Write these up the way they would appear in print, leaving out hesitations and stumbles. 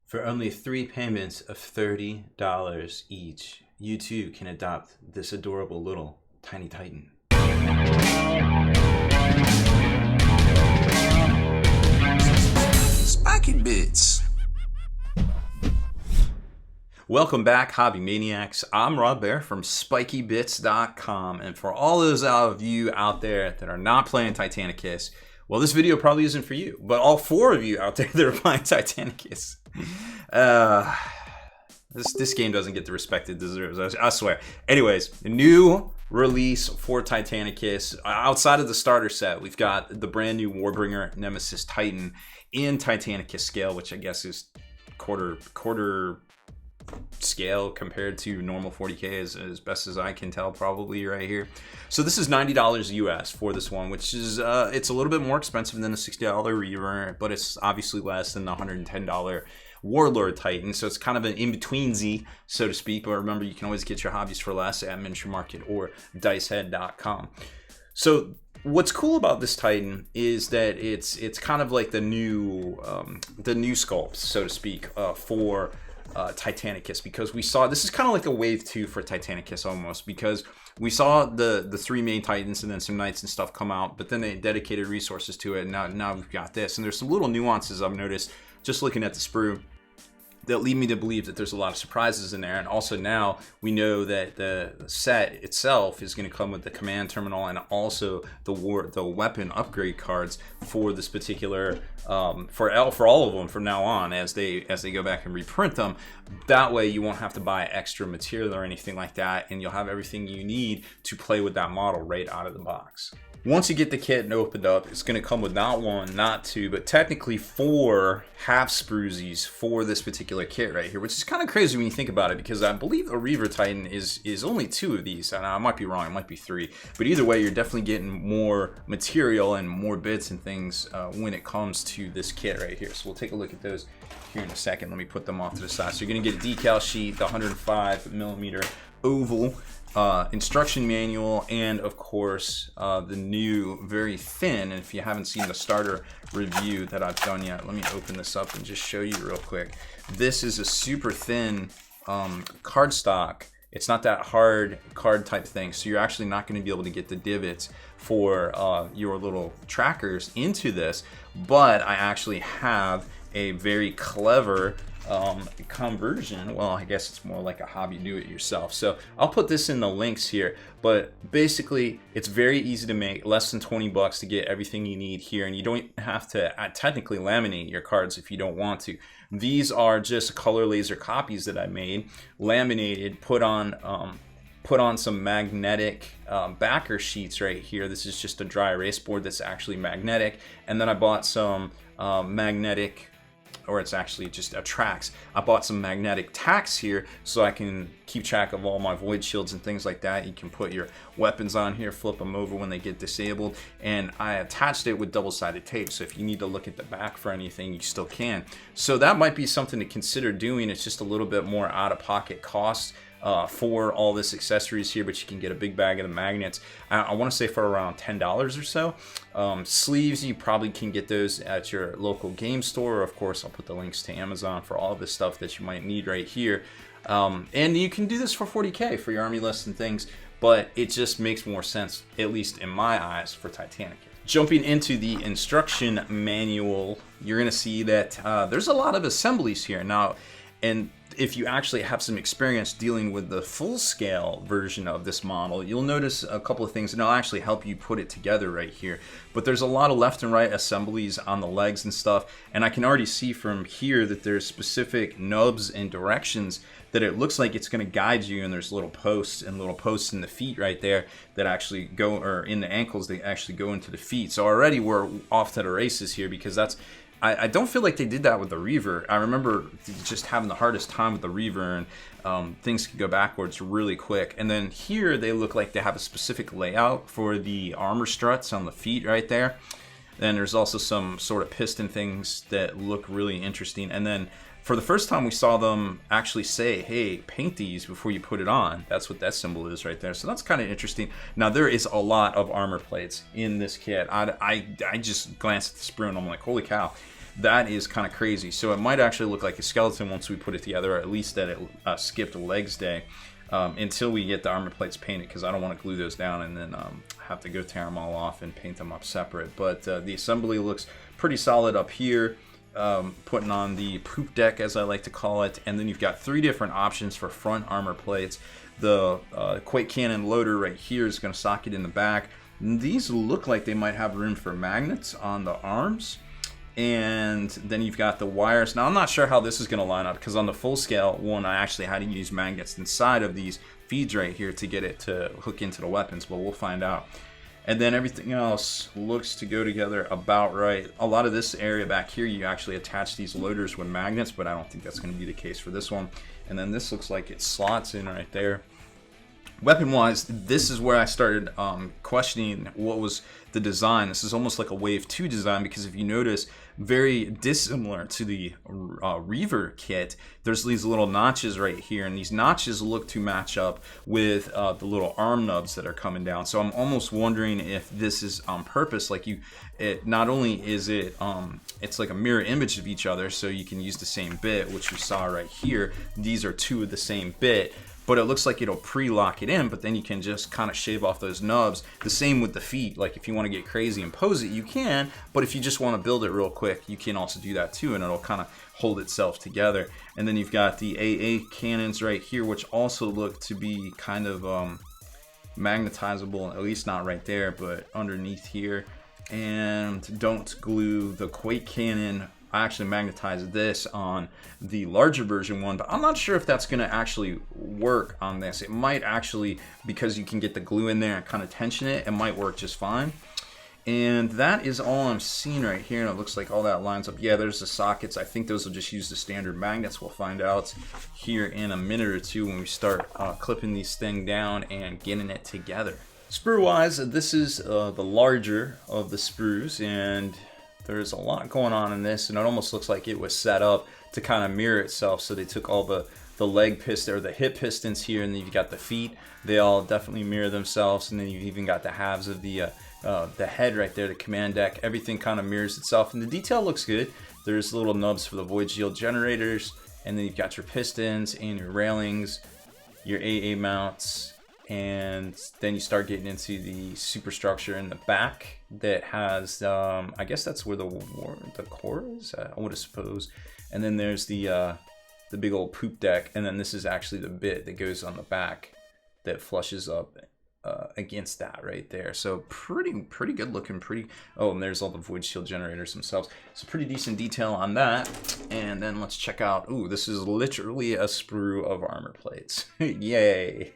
For only 3 payments of $30 each, you too can adopt this adorable little tiny titan. Spiky Bits. Welcome back, Hobby Maniacs. I'm Baer from SpikyBits.com, and for all those of you out there that are not playing Titanicus, well, this video probably isn't for you, but all 4 of you out there that are playing Titanicus, this game doesn't get the respect it deserves, I swear. Anyways, a new release for Titanicus. Outside of the starter set, we've got the brand new Warbringer Nemesis Titan in Titanicus scale, which I guess is quarter scale compared to normal 40K as best as I can tell, probably right here. So this is $90 US for this one, which is it's a little bit more expensive than the $60 Reaver, but it's obviously less than the $110 Warlord Titan, so it's kind of an in-between Z, so to speak. But remember, you can always get your hobbies for less at Miniature Market or dicehead.com. So what's cool about this Titan is that it's kind of like the new sculpt, so to speak, for Titanicus, because we saw this is kind of like a wave 2 for Titanicus almost, because we saw the 3 main Titans and then some Knights and stuff come out, but then they dedicated resources to it, and now we've got this. And there's some little nuances I've noticed just looking at the sprue that lead me to believe that there's a lot of surprises in there. And also now we know that the set itself is going to come with the command terminal and also the weapon upgrade cards for this particular for all of them from now on as they go back and reprint them. That way you won't have to buy extra material or anything like that, and you'll have everything you need to play with that model right out of the box. Once you get the kit and opened up, it's going to come with not 1, not 2, but technically 4 half spruzies for this particular kit right here, which is kind of crazy when you think about it, because I believe the Reaver Titan is only 2 of these, and I might be wrong, it might be 3, but either way, you're definitely getting more material and more bits and things when it comes to this kit right here. So we'll take a look at those here in a second. Let me put them off to the side. So you're going to get a decal sheet, the 105mm oval, instruction manual, and of course the new very thin, and if you haven't seen the starter review that I've done yet, let me open this up and just show you real quick. This is a super thin cardstock. It's not that hard card type thing, so you're actually not going to be able to get the divots for your little trackers into this, but I actually have a very clever conversion. Well, I guess it's more like a hobby do it yourself. So I'll put this in the links here, but basically it's very easy to make, less than 20 bucks to get everything you need here, and you don't have to technically laminate your cards if you don't want to. These are just color laser copies that I made, laminated, put on some magnetic backer sheets right here. This is just a dry erase board that's actually magnetic, and then I bought some magnetic, or it's actually just a tracks. I bought some magnetic tacks here so I can keep track of all my void shields and things like that. You can put your weapons on here, flip them over when they get disabled, and I attached it with double-sided tape, so if you need to look at the back for anything, you still can. So that might be something to consider doing. It's just a little bit more out-of-pocket cost for all this accessories here, but you can get a big bag of the magnets. I want to say for around $10 or so. Sleeves, you probably can get those at your local game store. Of course, I'll put the links to Amazon for all this stuff that you might need right here. And you can do this for 40K for your army lists and things, but it just makes more sense, at least in my eyes, for Titanicus. Jumping into the instruction manual, you're going to see that there's a lot of assemblies here now, and if you actually have some experience dealing with the full-scale version of this model, you'll notice a couple of things, and it'll actually help you put it together right here. But there's a lot of left and right assemblies on the legs and stuff, and I can already see from here that there's specific nubs and directions that it looks like it's going to guide you, and there's little posts in the feet right there that actually go, or in the ankles, they actually go into the feet. So already we're off to the races here, because that's, I don't feel like they did that with the Reaver. I remember just having the hardest time with the Reaver, and things can go backwards really quick. And then here they look like they have a specific layout for the armor struts on the feet right there. Then there's also some sort of piston things that look really interesting. And then for the first time we saw them actually say, hey, paint these before you put it on. That's what that symbol is right there. So that's kind of interesting. Now there is a lot of armor plates in this kit. I just glanced at the sprue and I'm like, holy cow. That is kind of crazy. So it might actually look like a skeleton once we put it together, or at least that it skipped legs day, until we get the armor plates painted, because I don't want to glue those down and then have to go tear them all off and paint them up separate. But the assembly looks pretty solid up here. Putting on the poop deck, as I like to call it, and then you've got 3 different options for front armor plates. The Quake Cannon loader right here is going to socket in the back. These look like they might have room for magnets on the arms. And then you've got the wires. Now I'm not sure how this is going to line up, because on the full scale one I actually had to use magnets inside of these feeds right here to get it to hook into the weapons, but we'll find out. And then everything else looks to go together about right. A lot of this area back here, you actually attach these loaders with magnets, but I don't think that's going to be the case for this one. And then this looks like it slots in right there. Weapon-wise, this is where I started questioning what was the design. This is almost like a Wave 2 design, because if you notice, very dissimilar to the Reaver kit, there's these little notches right here, and these notches look to match up with the little arm nubs that are coming down. So I'm almost wondering if this is on purpose. Like not only is it, it's like a mirror image of each other, so you can use the same bit, which you saw right here. These are 2 of the same bit. But it looks like it'll pre-lock it in, but then you can just kind of shave off those nubs. The same with the feet. Like if you want to get crazy and pose it, you can, but if you just want to build it real quick, you can also do that too, and it'll kind of hold itself together. And then you've got the AA cannons right here, which also look to be kind of magnetizable, at least not right there, but underneath here. And don't glue the Quake Cannon. I actually magnetized this on the larger version one, but I'm not sure if that's going to actually work on this. It might actually, because you can get the glue in there and kind of tension it, it might work just fine. And that is all I'm seeing right here, and it looks like all that lines up. Yeah, there's the sockets. I think those will just use the standard magnets. We'll find out here in a minute or two when we start clipping these things down and getting it together. Sprue-wise, this is the larger of the sprues, and there's a lot going on in this, and it almost looks like it was set up to kind of mirror itself. So they took all the leg piston, or the hip pistons here, and then you've got the feet. They all definitely mirror themselves, and then you've even got the halves of the head right there, the command deck. Everything kind of mirrors itself, and the detail looks good. There's little nubs for the void shield generators, and then you've got your pistons and your railings, your AA mounts. And then you start getting into the superstructure in the back that has, I guess that's where the core is, I would suppose. And then there's the big old poop deck, and then this is actually the bit that goes on the back that flushes up against that right there. So pretty good looking. Oh, and there's all the void shield generators themselves. So pretty decent detail on that. And then let's check out. Ooh, this is literally a sprue of armor plates. Yay!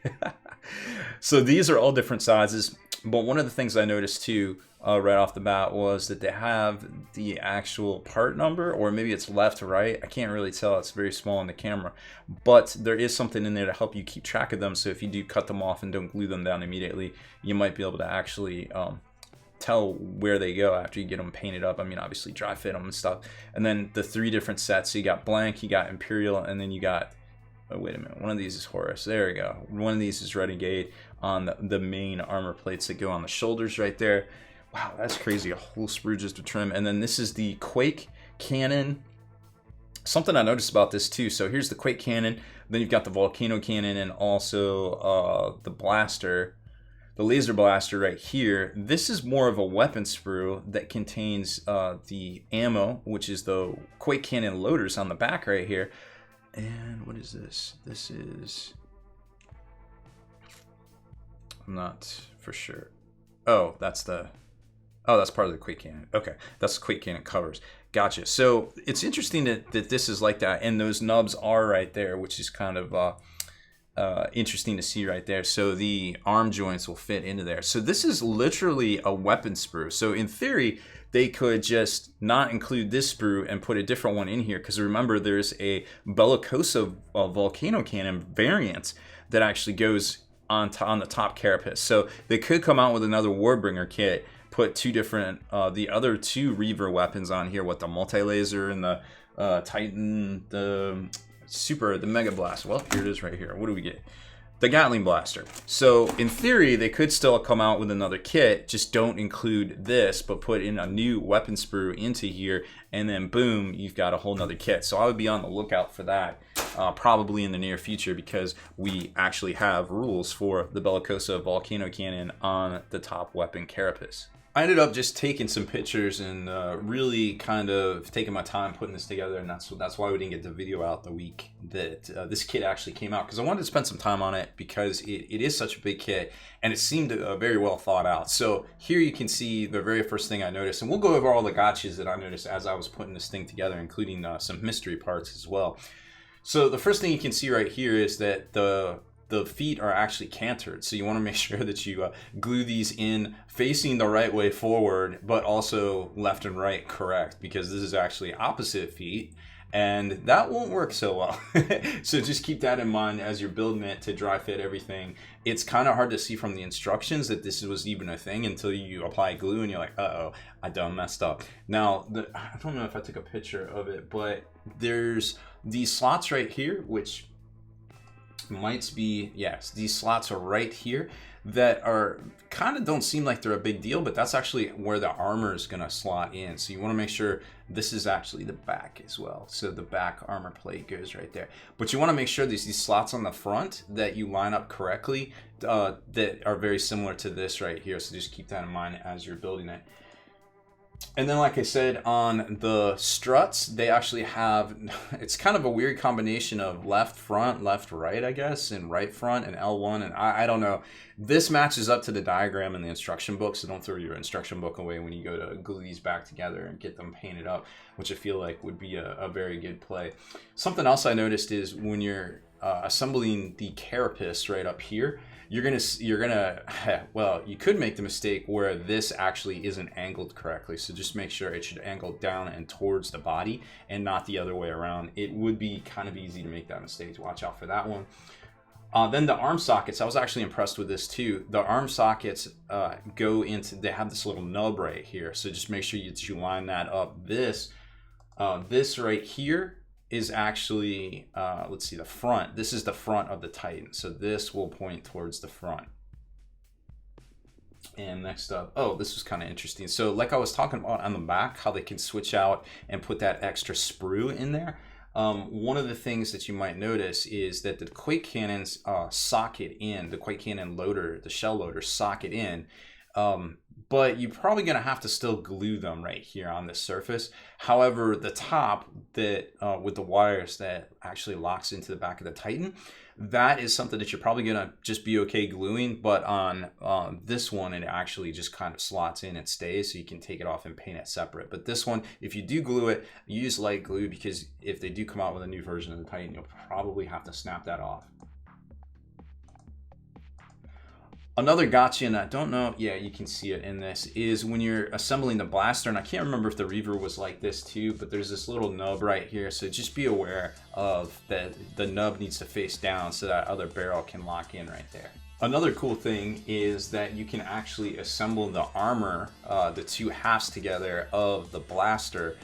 So these are all different sizes, but one of the things I noticed too right off the bat was that they have the actual part number, or maybe it's left to right. I can't really tell. It's very small in the camera, but there is something in there to help you keep track of them. So if you do cut them off and don't glue them down immediately, you might be able to actually tell where they go after you get them painted up. I mean, obviously dry fit them and stuff. And then the 3 different sets. So you got blank, you got Imperial, and then you got, oh, wait a minute, one of these is Horus. There we go. One of these is Renegade on the main armor plates that go on the shoulders right there. Wow, that's crazy. A whole sprue just to trim. And then this is the Quake Cannon. Something I noticed about this too. So here's the Quake Cannon. Then you've got the Volcano Cannon and also the blaster, the laser blaster right here. This is more of a weapon sprue that contains the ammo, which is the Quake Cannon loaders on the back right here. And what is this? This is, I'm not for sure. Oh, that's part of the Quake Cannon. Okay, that's the Quake Cannon covers. Gotcha. So it's interesting that this is like that, and those nubs are right there, which is kind of interesting to see right there. So the arm joints will fit into there. So this is literally a weapon sprue. So in theory, they could just not include this sprue and put a different one in here, because remember, there's a Bellicosa Volcano Cannon variant that actually goes on the top carapace. So they could come out with another Warbringer kit, put 2 different, the other 2 Reaver weapons on here, with the multi-laser and the Titan, the Mega Blast. Well, here it is right here. What do we get? the Gatling blaster. So in theory, they could still come out with another kit, just don't include this, but put in a new weapon sprue into here, and then boom, you've got a whole nother kit. So I would be on the lookout for that probably in the near future, because we actually have rules for the Bellicosa Volcano Cannon on the top weapon Carapace. I ended up just taking some pictures and really kind of taking my time putting this together, and that's why we didn't get the video out the week that this kit actually came out, because I wanted to spend some time on it because it is such a big kit and it seemed very well thought out. So here you can see the very first thing I noticed, and we'll go over all the gotchas that I noticed as I was putting this thing together, including some mystery parts as well. So the first thing you can see right here is that the feet are actually cantered, so you want to make sure that you glue these in facing the right way forward, but also left and right correct, because this is actually opposite feet, and that won't work so well. So just keep that in mind as you're building it to dry fit everything. It's kind of hard to see from the instructions that this was even a thing until you apply glue and you're like, uh-oh, I done messed up. Now, I don't know if I took a picture of it, but there's these slots right here, which might be, yes, these slots are right here that are kind of don't seem like they're a big deal, but that's actually where the armor is going to slot in. So you want to make sure this is actually the back as well. So the back armor plate goes right there. But you want to make sure there's these slots on the front that you line up correctly that are very similar to this right here. So just keep that in mind as you're building it. And then, like I said, on the struts, they actually have, it's kind of a weird combination of left front, left right, I guess, and right front and L1, and I don't know. This matches up to the diagram in the instruction book, so don't throw your instruction book away when you go to glue these back together and get them painted up, which I feel like would be a very good play. Something else I noticed is when you're assembling the carapace right up here, you're gonna well, you could make the mistake where this actually isn't angled correctly, so just make sure it should angle down and towards the body and not the other way around. It would be kind of easy to make that mistake. Watch out for that one. Then the arm sockets, I was actually impressed with this too. The arm sockets go into, they have this little nub right here, so just make sure you line that up. This right here is actually, let's see, the front. This is the front of the Titan, so this will point towards the front. And next up, oh, this was kind of interesting. So like I was talking about on the back, how they can switch out and put that extra sprue in there. One of the things that you might notice is that the Quake Cannons socket in, the Quake Cannon loader, the shell loader socket in, but you're probably going to have to still glue them right here on the surface. However, the top that with the wires that actually locks into the back of the Titan, that is something that you're probably going to just be okay gluing, but on this one, it actually just kind of slots in and stays, so you can take it off and paint it separate. But this one, if you do glue it, use light glue, because if they do come out with a new version of the Titan, you'll probably have to snap that off. Another gotcha, and I don't know, yeah, you can see it in this, is when you're assembling the blaster, and I can't remember if the Reaver was like this too, but there's this little nub right here, so just be aware of that the nub needs to face down so that other barrel can lock in right there. Another cool thing is that you can actually assemble the armor, the two halves together of the blaster.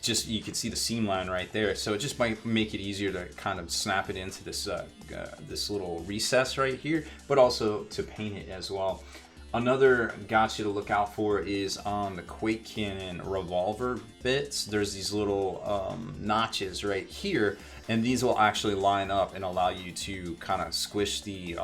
Just you can see the seam line right there, so it just might make it easier to kind of snap it into this this little recess right here, but also to paint it as well. Another gotcha to look out for is on the Quake Cannon revolver bits. There's these little notches right here, and these will actually line up and allow you to kind of squish the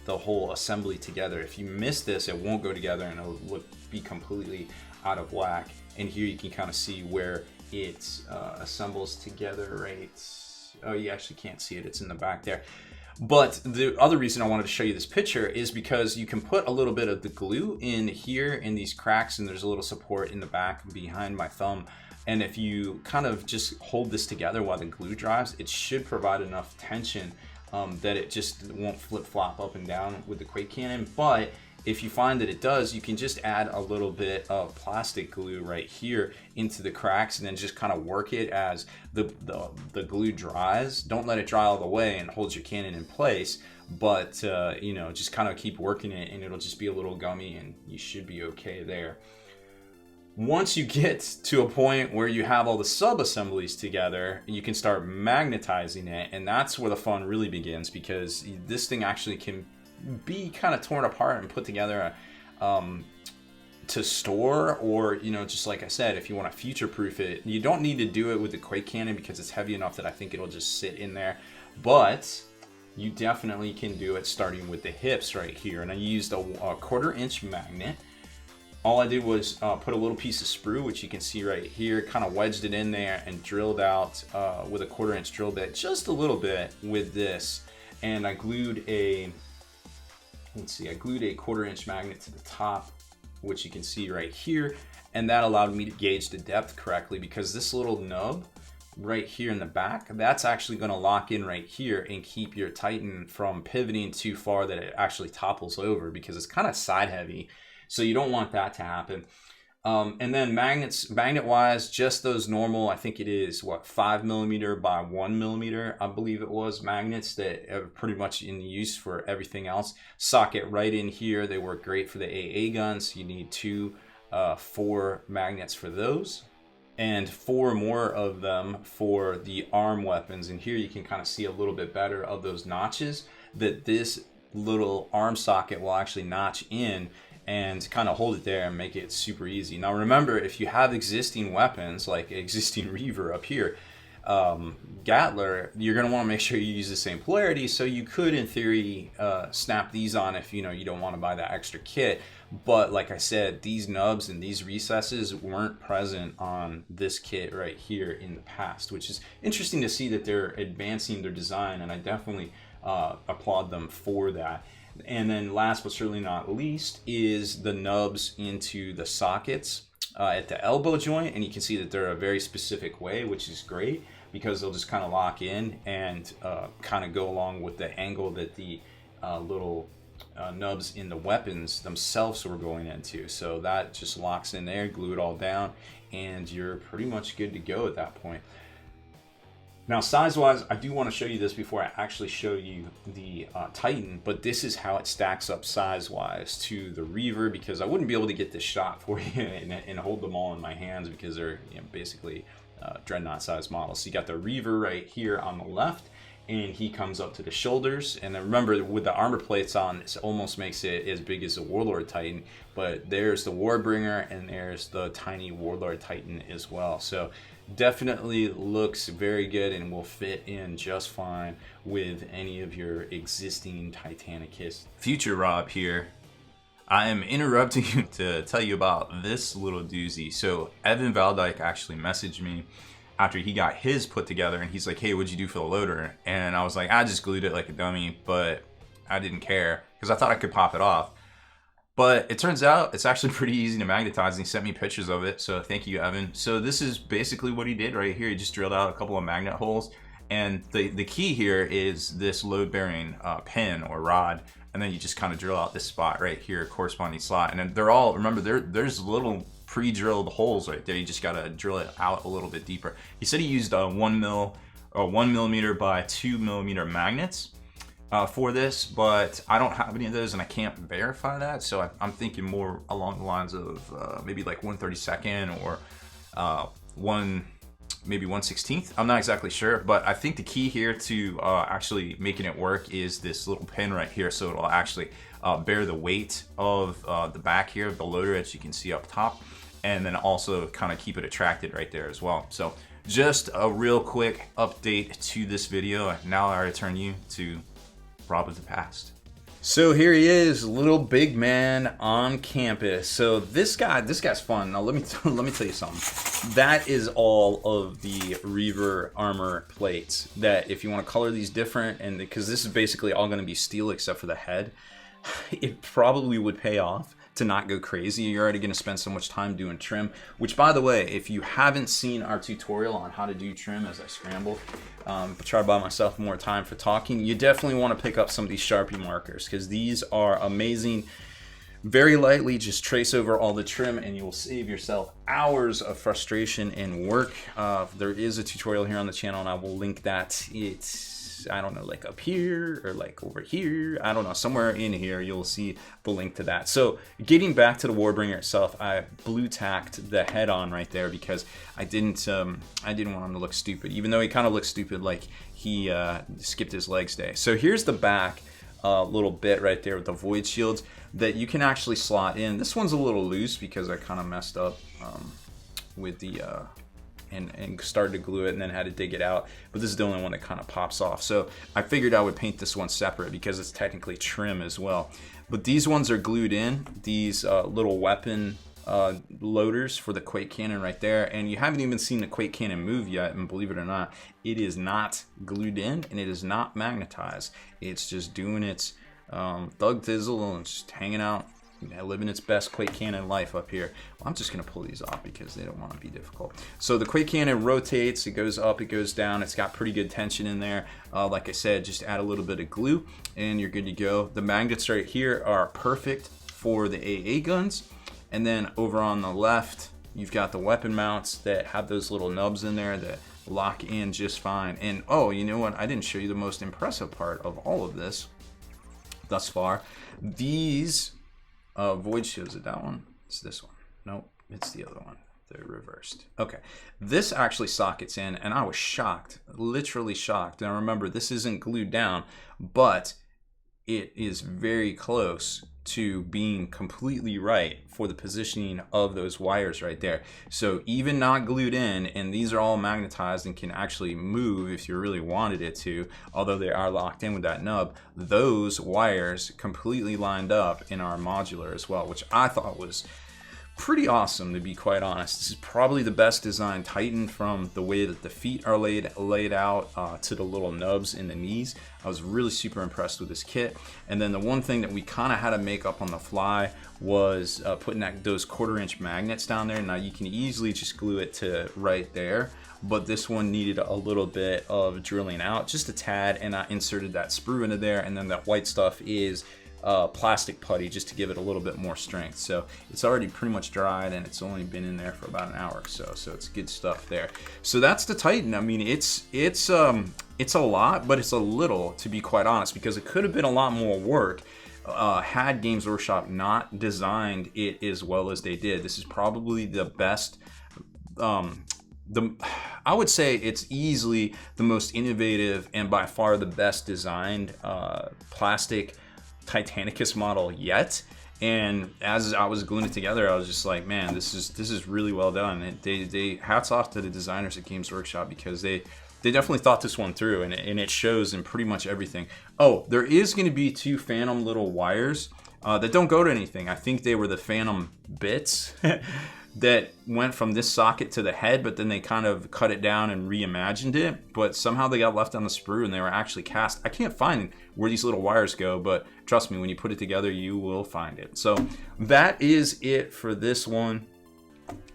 whole assembly together. If you miss this, it won't go together and it'll be completely out of whack. And here you can kind of see where it assembles together, right? Oh, you actually can't see it, it's in the back there. But the other reason I wanted to show you this picture is because you can put a little bit of the glue in here in these cracks, and there's a little support in the back behind my thumb. And if you kind of just hold this together while the glue dries, it should provide enough tension that it just won't flip-flop up and down with the Quake Cannon. But if you find that it does, you can just add a little bit of plastic glue right here into the cracks, and then just kind of work it as the glue dries. Don't let it dry all the way and hold your cannon in place, but you know, just kind of keep working it, and it'll just be a little gummy, and you should be okay there. Once you get to a point where you have all the sub-assemblies together, you can start magnetizing it, and that's where the fun really begins, because this thing actually can be kind of torn apart and put together to store, or, you know, just like I said, if you want to future-proof it. You don't need to do it with the Quake Cannon because it's heavy enough that I think it'll just sit in there, but you definitely can do it starting with the hips right here. And I used a 1/4 inch magnet. All I did was put a little piece of sprue, which you can see right here, kind of wedged it in there and drilled out with a 1/4 inch drill bit, just a little bit with this. And I glued a, let's see, I glued a 1/4 inch magnet to the top, which you can see right here. And that allowed me to gauge the depth correctly, because this little nub right here in the back, that's actually going to lock in right here and keep your Titan from pivoting too far that it actually topples over, because it's kind of side heavy. So you don't want that to happen. And then magnet wise, just those normal, I think it is what, 5mm by 1mm, I believe it was, magnets that are pretty much in use for everything else. Socket right in here. They work great for the AA guns. You need 4 magnets for those, and 4 more of them for the arm weapons. And here you can kind of see a little bit better of those notches that this little arm socket will actually notch in and kind of hold it there and make it super easy. Now remember, if you have existing weapons like existing Reaver up here, Gatler, you're going to want to make sure you use the same polarity. So you could, in theory, snap these on if you don't want to buy that extra kit. But like I said, these nubs and these recesses weren't present on this kit right here in the past, which is interesting to see that they're advancing their design, and I definitely applaud them for that. And then last but certainly not least is the nubs into the sockets at the elbow joint, and you can see that they're a very specific way, which is great because they'll just kind of lock in and kind of go along with the angle that the little nubs in the weapons themselves were going into. So that just locks in there, glue it all down, and you're pretty much good to go at that point. Now, size-wise, I do want to show you this before I actually show you the Titan, but this is how it stacks up size-wise to the Reaver, because I wouldn't be able to get this shot for you and hold them all in my hands, because they're basically Dreadnought-sized models. So you got the Reaver right here on the left, and he comes up to the shoulders. And then remember, with the armor plates on, this almost makes it as big as the Warlord Titan, but there's the Warbringer and there's the tiny Warlord Titan as well. So definitely looks very good and will fit in just fine with any of your existing Titanicus. Future Rob here. I am interrupting you to tell you about this little doozy. So Evan Valdyke actually messaged me after he got his put together, and he's like, hey, what'd you do for the loader? And I was like, I just glued it like a dummy, but I didn't care because I thought I could pop it off. But it turns out it's actually pretty easy to magnetize, and he sent me pictures of it, so thank you, Evan. So this is basically what he did right here. He just drilled out a couple of magnet holes, and the key here is this load-bearing pin or rod, and then you just kind of drill out this spot right here, corresponding slot. And then they're all, remember, there's little pre-drilled holes right there. You just gotta drill it out a little bit deeper. He said he used 1mm by 2mm magnets for this, but I don't have any of those and I can't verify that. So I'm thinking more along the lines of maybe like 1/32 or maybe 1/16. I'm not exactly sure, but I think the key here to actually making it work is this little pin right here, so it'll actually bear the weight of the back here of the loader, as you can see up top, and then also kind of keep it attracted right there as well. So just a real quick update to this video. Now I return you to Rob of the past. So here he is, little big man on campus. So this guy's fun. Now let me tell you something. That is all of the Reaver armor plates. That if you want to color these different, and because this is basically all going to be steel except for the head, it probably would pay off to not go crazy. You're already going to spend so much time doing trim, which, by the way, if you haven't seen our tutorial on how to do trim as I scramble, try to buy myself more time for talking, you definitely want to pick up some of these Sharpie markers, because these are amazing. Very lightly just trace over all the trim and you will save yourself hours of frustration and work. There is a tutorial here on the channel and I will link that. It's I don't know, like up here or like over here. I don't know, somewhere in here you'll see the link to that. So getting back to the Warbringer itself, I blue tacked the head on right there because I didn't want him to look stupid, even though he kind of looks stupid like he skipped his legs day. So here's the back little bit right there with the void shields that you can actually slot in. This one's a little loose because I kind of messed up with the and started to glue it and then had to dig it out, but this is the only one that kind of pops off. So I figured I would paint this one separate because it's technically trim as well. But these ones are glued in, these little weapon loaders for the Quake Cannon right there, and you haven't even seen the Quake Cannon move yet, and believe it or not, it is not glued in and it is not magnetized. It's just doing its thug thizzle and just hanging out, living its best Quake Cannon life up here. Well, I'm just gonna pull these off because they don't want to be difficult. So the Quake Cannon rotates, it goes up, it goes down, it's got pretty good tension in there. Like I said, just add a little bit of glue and you're good to go. The magnets right here are perfect for the AA guns. And then over on the left, you've got the weapon mounts that have those little nubs in there that lock in just fine. And oh, you know what? I didn't show you the most impressive part of all of this thus far. These void shields, is it that one? It's this one. Nope, it's the other one. They're reversed. Okay, this actually sockets in, and I was shocked, literally shocked. Now remember, this isn't glued down, but it is very close to being completely right for the positioning of those wires right there. So even not glued in, and these are all magnetized and can actually move if you really wanted it to, although they are locked in with that nub, those wires completely lined up in our modular as well, which I thought was pretty awesome, to be quite honest. This is probably the best designed Titan, from the way that the feet are laid out to the little nubs in the knees. I was really super impressed with this kit. And then the one thing that we kind of had to make up on the fly was putting those 1/4 inch magnets down there. Now you can easily just glue it to right there, but this one needed a little bit of drilling out, just a tad, and I inserted that sprue into there. And then that white stuff is plastic putty, just to give it a little bit more strength. So it's already pretty much dried, and it's only been in there for about an hour or so. So it's good stuff there. So that's the Titan. I mean, it's a lot, but it's a little, to be quite honest, because it could have been a lot more work had Games Workshop not designed it as well as they did. This is probably the best. I would say it's easily the most innovative and by far the best designed plastic Titanicus model yet. And as I was gluing it together, I was just like, man, this is really well done. And they hats off to the designers at Games Workshop, because they definitely thought this one through, and it shows in pretty much everything. Oh, there is going to be 2 phantom little wires that don't go to anything. I think they were the phantom bits that went from this socket to the head, but then they kind of cut it down and reimagined it, but somehow they got left on the sprue and they were actually cast. I can't find where these little wires go, but trust me, when you put it together, you will find it. So that is it for this one.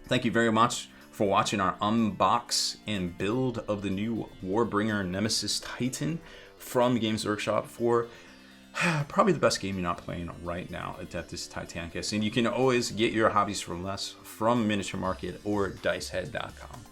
Thank you very much for watching our unbox and build of the new Warbringer Nemesis Titan from Games Workshop for probably the best game you're not playing right now, Adeptus Titanicus. And you can always get your hobbies for less from Miniature Market or dicehead.com.